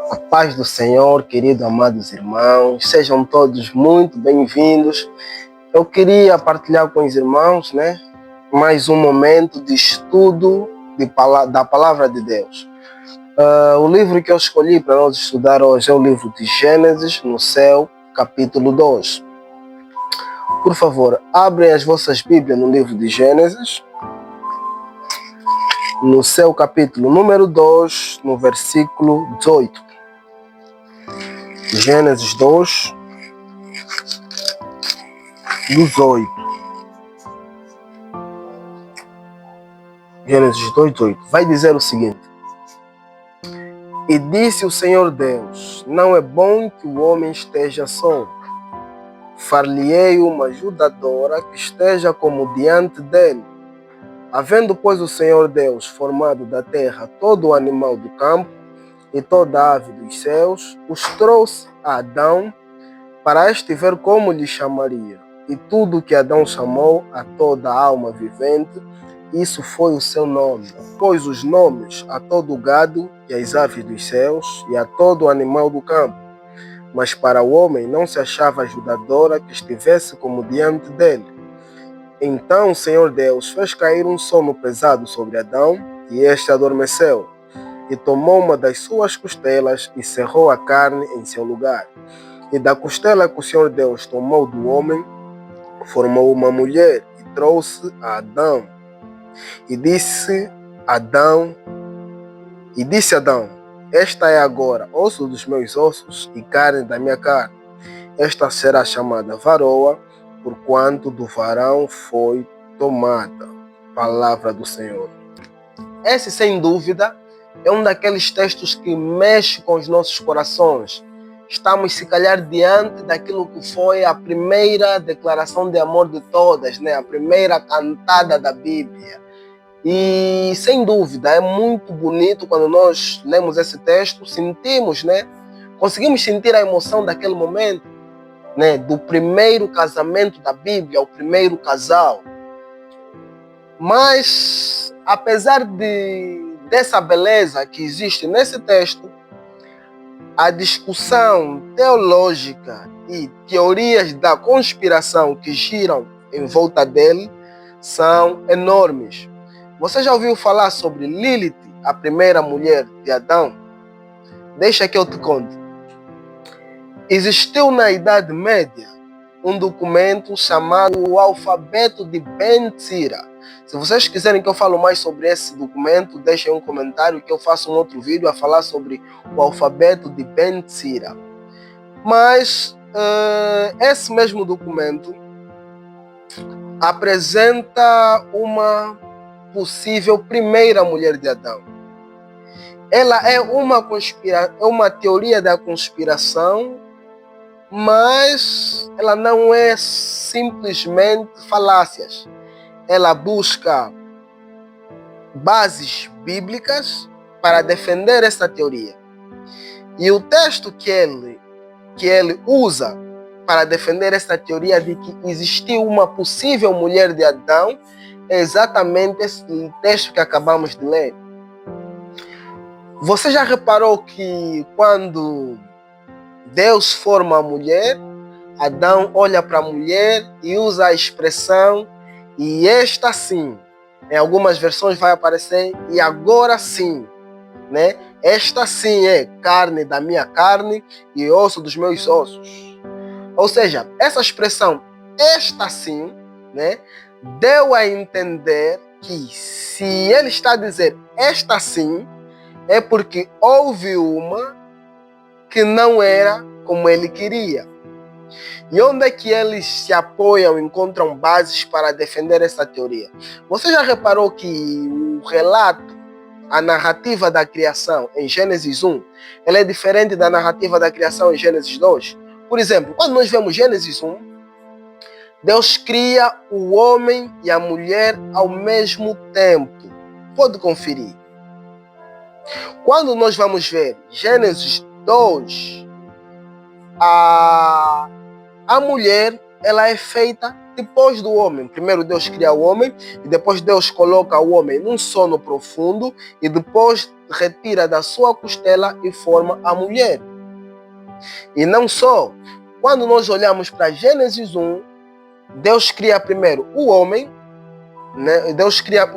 A paz do Senhor, querido, amados irmãos, sejam todos muito bem-vindos. Eu queria partilhar com os irmãos, mais um momento de estudo da Palavra de Deus. O livro que eu escolhi para nós estudar hoje é o livro de Gênesis, no seu capítulo 2. Por favor, abrem as vossas Bíblias no livro de Gênesis, no seu capítulo número 2, no versículo 18. Gênesis 2, 18. Gênesis 2, 18. Vai dizer o seguinte: E disse o Senhor Deus: Não é bom que o homem esteja só. Far-lhe-ei uma ajudadora que esteja como diante dele. Havendo, pois, o Senhor Deus formado da terra todo o animal do campo e toda a ave dos céus, os trouxe a Adão para este ver como lhe chamaria. E tudo que Adão chamou a toda a alma vivente, isso foi o seu nome. Pôs os nomes a todo o gado e às aves dos céus e a todo o animal do campo. Mas para o homem não se achava ajudadora que estivesse como diante dele. Então o Senhor Deus fez cair um sono pesado sobre Adão, e este adormeceu. E tomou uma das suas costelas e cerrou a carne em seu lugar. E da costela que o Senhor Deus tomou do homem, formou uma mulher e trouxe a Adão. E disse Adão, esta é agora osso dos meus ossos e carne da minha carne. Esta será chamada varoa, porquanto do varão foi tomada. Palavra do Senhor. Esse, sem dúvida, é um daqueles textos que mexe com os nossos corações. Estamos, se calhar, diante daquilo que foi a primeira declaração de amor de todas, a primeira cantada da Bíblia. E, sem dúvida, é muito bonito quando nós lemos esse texto, sentimos, conseguimos sentir a emoção daquele momento, do primeiro casamento da Bíblia, o primeiro casal. Mas, apesar dessa beleza que existe nesse texto, a discussão teológica e teorias da conspiração que giram em volta dele são enormes. Você já ouviu falar sobre Lilith, a primeira mulher de Adão? Deixa que eu te conte. Existiu na Idade Média um documento chamado o Alfabeto de Ben Sira. Se vocês quiserem que eu fale mais sobre esse documento, deixem um comentário que eu faço um outro vídeo a falar sobre o Alfabeto de Ben Sira. Mas esse mesmo documento apresenta uma possível primeira mulher de Adão. Ela é uma teoria da conspiração, mas ela não é simplesmente falácias. Ela busca bases bíblicas para defender essa teoria. E o texto que ele usa para defender essa teoria de que existiu uma possível mulher de Adão é exatamente esse texto que acabamos de ler. Você já reparou que quando Deus forma a mulher, Adão olha para a mulher e usa a expressão "e esta sim"? Em algumas versões vai aparecer "e agora sim", Esta sim é carne da minha carne e osso dos meus ossos. Ou seja, essa expressão "esta sim", deu a entender que se ele está a dizer "esta sim", é porque houve uma que não era como ele queria. E onde é que eles se apoiam, encontram bases para defender essa teoria? Você já reparou que o relato, a narrativa da criação em Gênesis 1, ela é diferente da narrativa da criação em Gênesis 2? Por exemplo, quando nós vemos Gênesis 1, Deus cria o homem e a mulher ao mesmo tempo. Pode conferir. Quando nós vamos ver Gênesis 2, a mulher ela é feita depois do homem. Primeiro Deus cria o homem e depois Deus coloca o homem num sono profundo e depois retira da sua costela e forma a mulher. E não só, quando nós olhamos para Gênesis 1, Deus cria primeiro o homem, né? Deus cria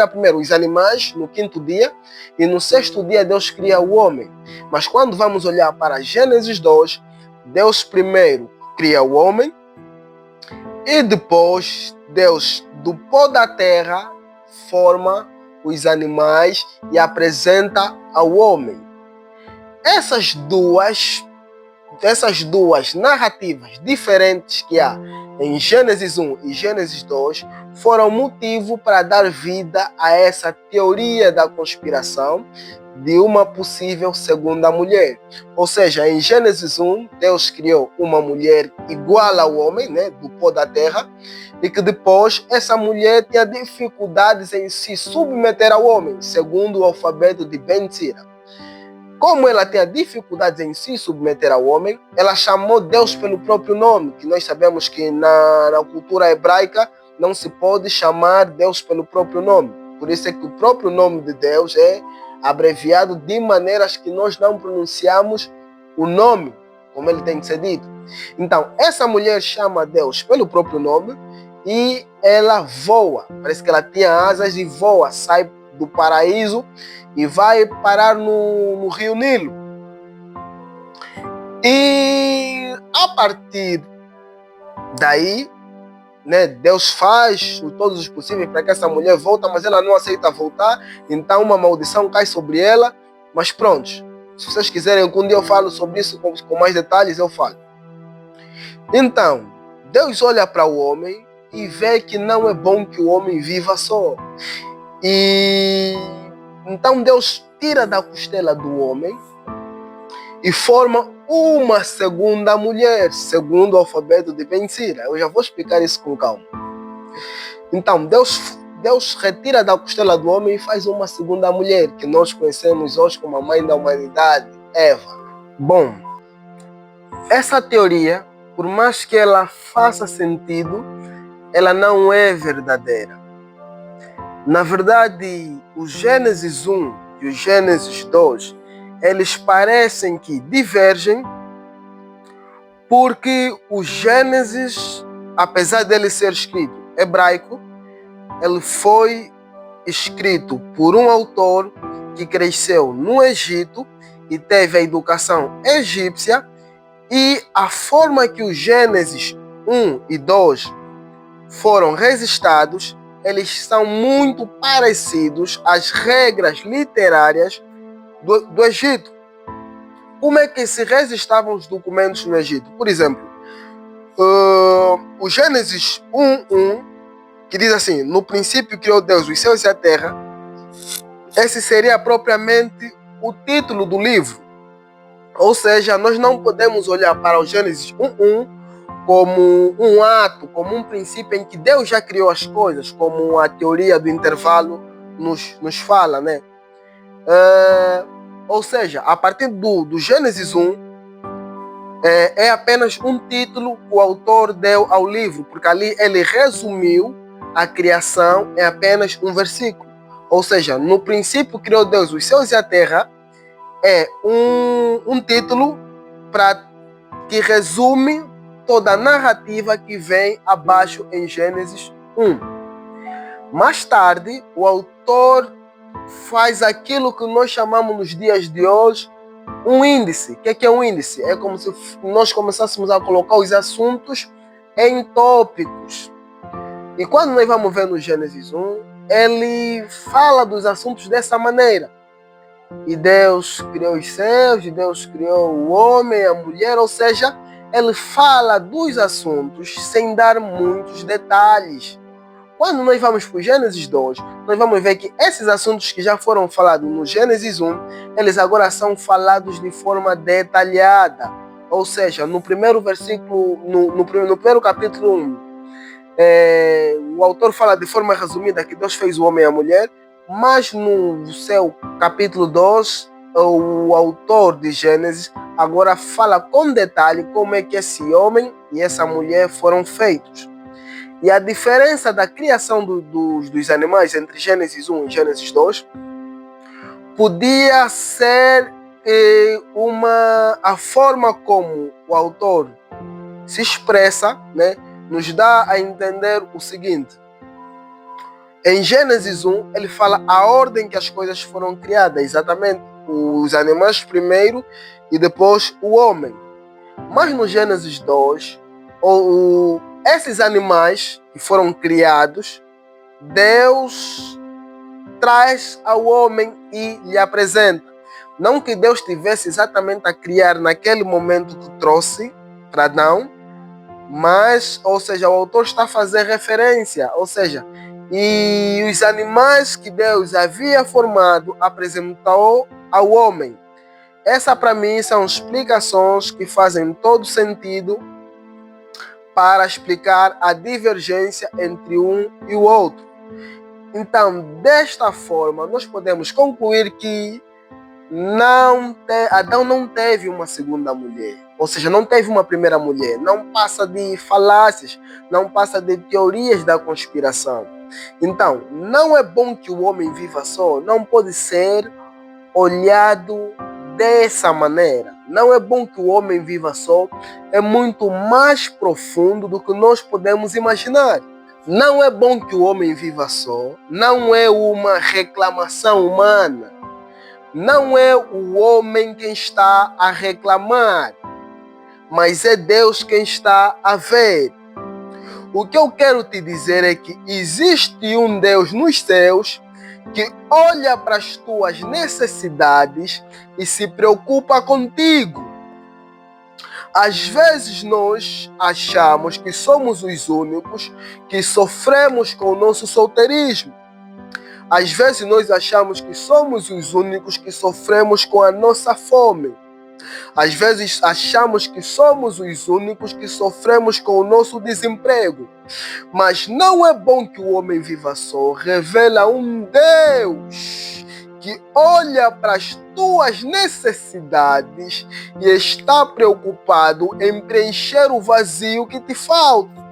primeiro os animais no quinto dia e no sexto dia Deus cria o homem. Mas quando vamos olhar para Gênesis 2, Deus primeiro cria o homem e depois Deus do pó da terra forma os animais e apresenta ao homem. Essas duas narrativas diferentes que há em Gênesis 1 e Gênesis 2 foram motivo para dar vida a essa teoria da conspiração de uma possível segunda mulher. Ou seja, em Gênesis 1, Deus criou uma mulher igual ao homem, né, do pó da terra, e que depois essa mulher tinha dificuldades em se submeter ao homem, segundo o alfabeto de Ben Sira. Como ela tinha dificuldades em se submeter ao homem, ela chamou Deus pelo próprio nome, que nós sabemos que na cultura hebraica não se pode chamar Deus pelo próprio nome. Por isso é que o próprio nome de Deus é abreviado de maneiras que nós não pronunciamos o nome, como ele tem que ser dito. Então, essa mulher chama Deus pelo próprio nome e ela voa. Parece que ela tinha asas e voa, sai do paraíso e vai parar no rio Nilo. E a partir daí, né, Deus faz todos os possíveis para que essa mulher volte, mas ela não aceita voltar, então uma maldição cai sobre ela. Mas pronto, se vocês quiserem que um dia eu falo sobre isso com mais detalhes, eu falo. Então, Deus olha para o homem e vê que não é bom que o homem viva só. E então Deus tira da costela do homem e forma uma segunda mulher, segundo o alfabeto de Ben Sira. Eu já vou explicar isso com calma. Então, Deus retira da costela do homem e faz uma segunda mulher, que nós conhecemos hoje como a mãe da humanidade, Eva. Bom, essa teoria, por mais que ela faça sentido, ela não é verdadeira. Na verdade, o Gênesis 1 e o Gênesis 2, eles parecem que divergem, porque o Gênesis, apesar dele ser escrito hebraico, ele foi escrito por um autor que cresceu no Egito e teve a educação egípcia, e a forma que o Gênesis 1 e 2 foram registrados, eles são muito parecidos às regras literárias do Egito. Como é que se registravam os documentos no Egito? Por exemplo, o Gênesis 1:1, que diz assim: no princípio criou Deus os céus e a terra. Esse seria propriamente o título do livro. Ou seja, nós não podemos olhar para o Gênesis 1:1 como um ato, como um princípio em que Deus já criou as coisas, como a teoria do intervalo nos fala, né? Ou seja, a partir do Gênesis 1, é apenas um título que o autor deu ao livro, porque ali ele resumiu a criação em apenas um versículo. Ou seja, no princípio criou Deus os céus e a terra, é um título que resume toda a narrativa que vem abaixo em Gênesis 1. Mais tarde, o autor faz aquilo que nós chamamos nos dias de hoje um índice. O que é um índice? É como se nós começássemos a colocar os assuntos em tópicos. E quando nós vamos ver no Gênesis 1, ele fala dos assuntos dessa maneira. E Deus criou os céus, e Deus criou o homem, a mulher, ou seja, ele fala dos assuntos sem dar muitos detalhes. Quando nós vamos para o Gênesis 2, nós vamos ver que esses assuntos que já foram falados no Gênesis 1, eles agora são falados de forma detalhada. Ou seja, no primeiro versículo, no primeiro capítulo 1, o autor fala de forma resumida que Deus fez o homem e a mulher, mas no seu capítulo 2, o autor de Gênesis agora fala com detalhe como é que esse homem e essa mulher foram feitos. E a diferença da criação dos animais entre Gênesis 1 e Gênesis 2 podia ser a forma como o autor se expressa, né, nos dá a entender o seguinte. Em Gênesis 1, ele fala a ordem que as coisas foram criadas, exatamente os animais primeiro e depois o homem. Mas no Gênesis 2, esses animais que foram criados, Deus traz ao homem e lhe apresenta. Não que Deus tivesse exatamente a criar naquele momento que trouxe para Adão, mas, ou seja, o autor está a fazer referência, ou seja, e os animais que Deus havia formado apresentou ao homem. Essa para mim são explicações que fazem todo sentido para explicar a divergência entre um e o outro. Então, desta forma, nós podemos concluir que Adão não teve uma segunda mulher, ou seja, não teve uma primeira mulher. Não passa de falácias, não passa de teorias da conspiração. Então, não é bom que o homem viva só, não pode ser olhado dessa maneira. Não é bom que o homem viva só, é muito mais profundo do que nós podemos imaginar. Não é bom que o homem viva só, não é uma reclamação humana. Não é o homem quem está a reclamar, mas é Deus quem está a ver. O que eu quero te dizer é que existe um Deus nos céus que olha para as tuas necessidades e se preocupa contigo. Às vezes nós achamos que somos os únicos que sofremos com o nosso solteirismo. Às vezes nós achamos que somos os únicos que sofremos com a nossa fome. Às vezes achamos que somos os únicos que sofremos com o nosso desemprego. Mas não é bom que o homem viva só. Revela um Deus que olha para as tuas necessidades e está preocupado em preencher o vazio que te falta.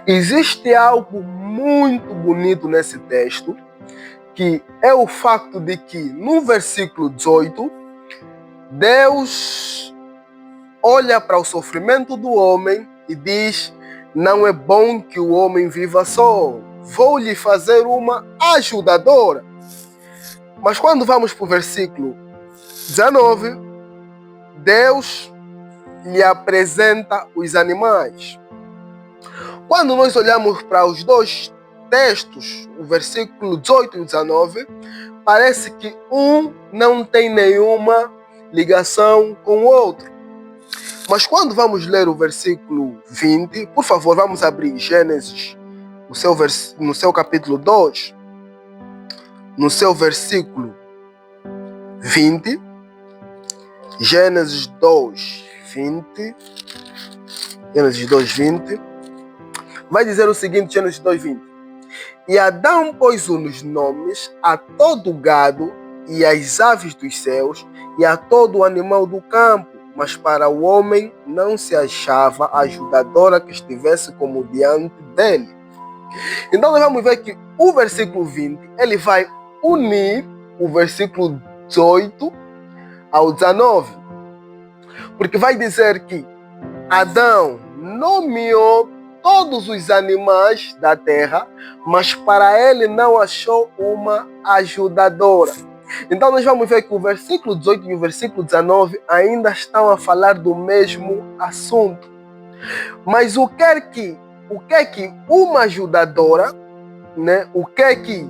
Existe algo muito bonito nesse texto, que é o fato de que no versículo 18, Deus olha para o sofrimento do homem e diz: não é bom que o homem viva só, vou lhe fazer uma ajudadora. Mas quando vamos para o versículo 19, Deus lhe apresenta os animais. Quando nós olhamos para os dois textos, o versículo 18 e 19, parece que um não tem nenhuma ligação com o outro. Mas quando vamos ler o versículo 20, por favor, vamos abrir Gênesis, no seu capítulo 2, no seu versículo 20, Gênesis 2, 20, Gênesis 2, 20, vai dizer o seguinte, Gênesis 2, 20. E Adão pôs os nomes a todo o gado e às aves dos céus e a todo o animal do campo, mas para o homem não se achava ajudadora que estivesse como diante dele. Então nós vamos ver que o versículo 20, ele vai unir o versículo 18 ao 19. Porque vai dizer que Adão nomeou todos os animais da terra, mas para ele não achou uma ajudadora. Então nós vamos ver que o versículo 18 e o versículo 19 ainda estão a falar do mesmo assunto. Mas o que é que uma ajudadora, né? O que é que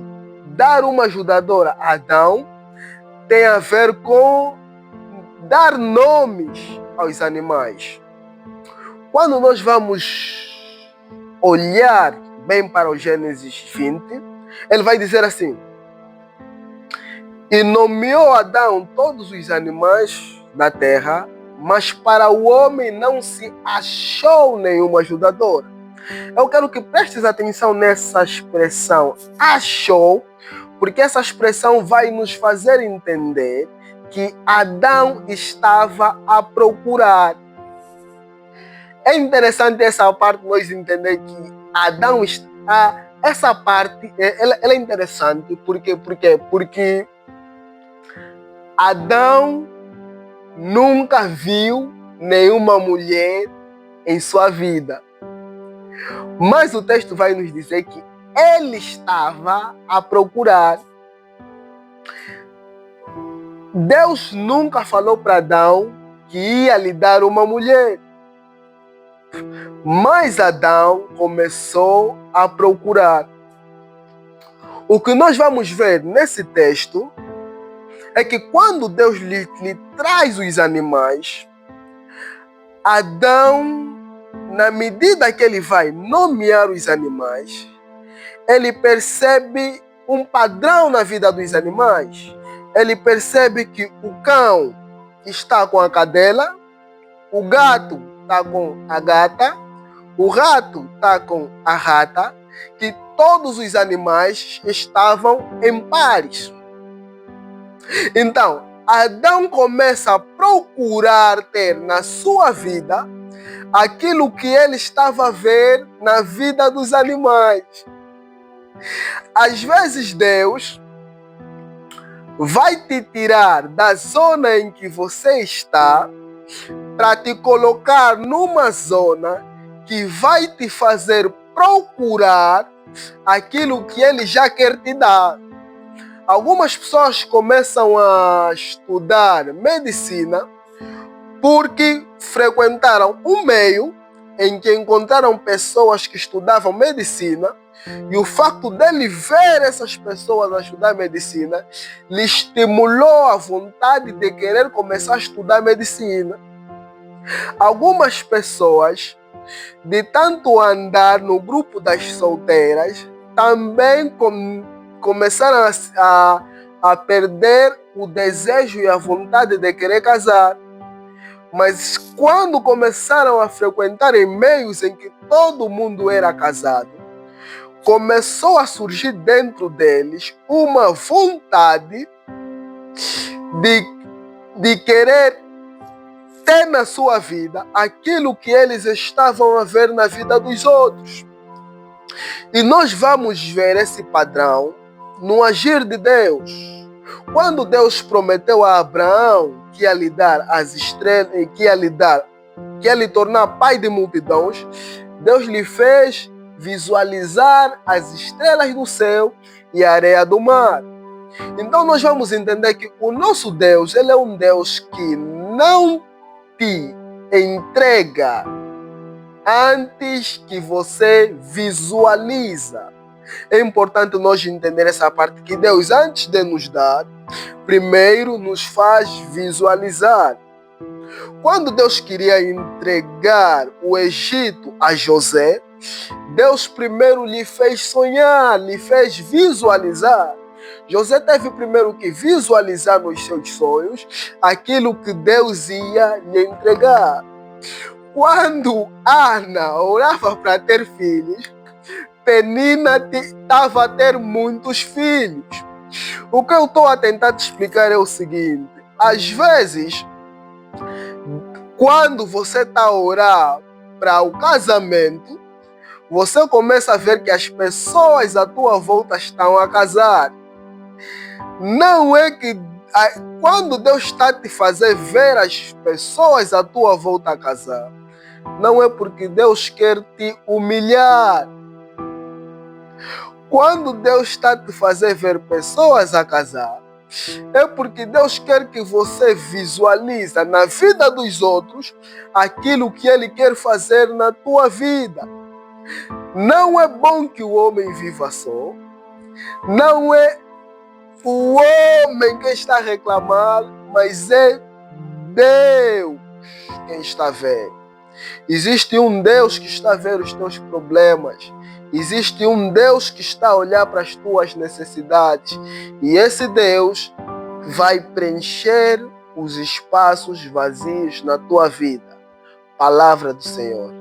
dar uma ajudadora a Adão tem a ver com dar nomes aos animais? Quando nós vamos olhar bem para o Gênesis 20, ele vai dizer assim: e nomeou Adão todos os animais da terra, mas para o homem não se achou nenhuma ajudadora. Eu quero que prestes atenção nessa expressão achou, porque essa expressão vai nos fazer entender que Adão estava a procurar. É interessante essa parte nós entender que Adão está. Essa parte ela é interessante porque Adão nunca viu nenhuma mulher em sua vida. Mas o texto vai nos dizer que ele estava a procurar. Deus nunca falou para Adão que ia lhe dar uma mulher. Mas Adão começou a procurar. O que nós vamos ver nesse texto é que quando Deus lhe traz os animais, Adão, na medida que ele vai nomear os animais, ele percebe um padrão na vida dos animais. Ele percebe que o cão está com a cadela, o gato está com a gata, o rato está com a rata, que todos os animais estavam em pares. Então, Adão começa a procurar ter na sua vida aquilo que ele estava a ver na vida dos animais. Às vezes Deus vai te tirar da zona em que você está para te colocar numa zona que vai te fazer procurar aquilo que ele já quer te dar. Algumas pessoas começam a estudar medicina porque frequentaram um meio em que encontraram pessoas que estudavam medicina, e o facto dele ver essas pessoas a estudar medicina lhe estimulou a vontade de querer começar a estudar medicina. Algumas pessoas, de tanto andar no grupo das solteiras, também começaram a perder o desejo e a vontade de querer casar. Mas quando começaram a frequentar em meios em que todo mundo era casado, começou a surgir dentro deles uma vontade de querer ter na sua vida aquilo que eles estavam a ver na vida dos outros. E nós vamos ver esse padrão no agir de Deus. Quando Deus prometeu a Abraão que ia lhe dar as estrelas, que ia lhe tornar pai de multidões, Deus lhe fez visualizar as estrelas do céu e a areia do mar. Então nós vamos entender que o nosso Deus, ele é um Deus que não te entrega antes que você visualiza. É importante nós entender essa parte que Deus, antes de nos dar, primeiro nos faz visualizar. Quando Deus queria entregar o Egito a José, Deus primeiro lhe fez sonhar, lhe fez visualizar. José teve primeiro que visualizar nos seus sonhos aquilo que Deus ia lhe entregar. Quando Ana orava para ter filhos, Penina estava a ter muitos filhos. O que eu estou a tentar te explicar é o seguinte: às vezes, quando você está a orar para o casamento, você começa a ver que as pessoas à tua volta estão a casar. Não é que quando Deus está a te fazer ver as pessoas à tua volta a casar, não é porque Deus quer te humilhar. Quando Deus está a te fazer ver pessoas a casar, é porque Deus quer que você visualize na vida dos outros aquilo que Ele quer fazer na tua vida. Não é bom que o homem viva só. Não é o homem que está a reclamar, mas é Deus quem está a ver. Existe um Deus que está a ver os teus problemas. Existe um Deus que está a olhar para as tuas necessidades. E esse Deus vai preencher os espaços vazios na tua vida. Palavra do Senhor.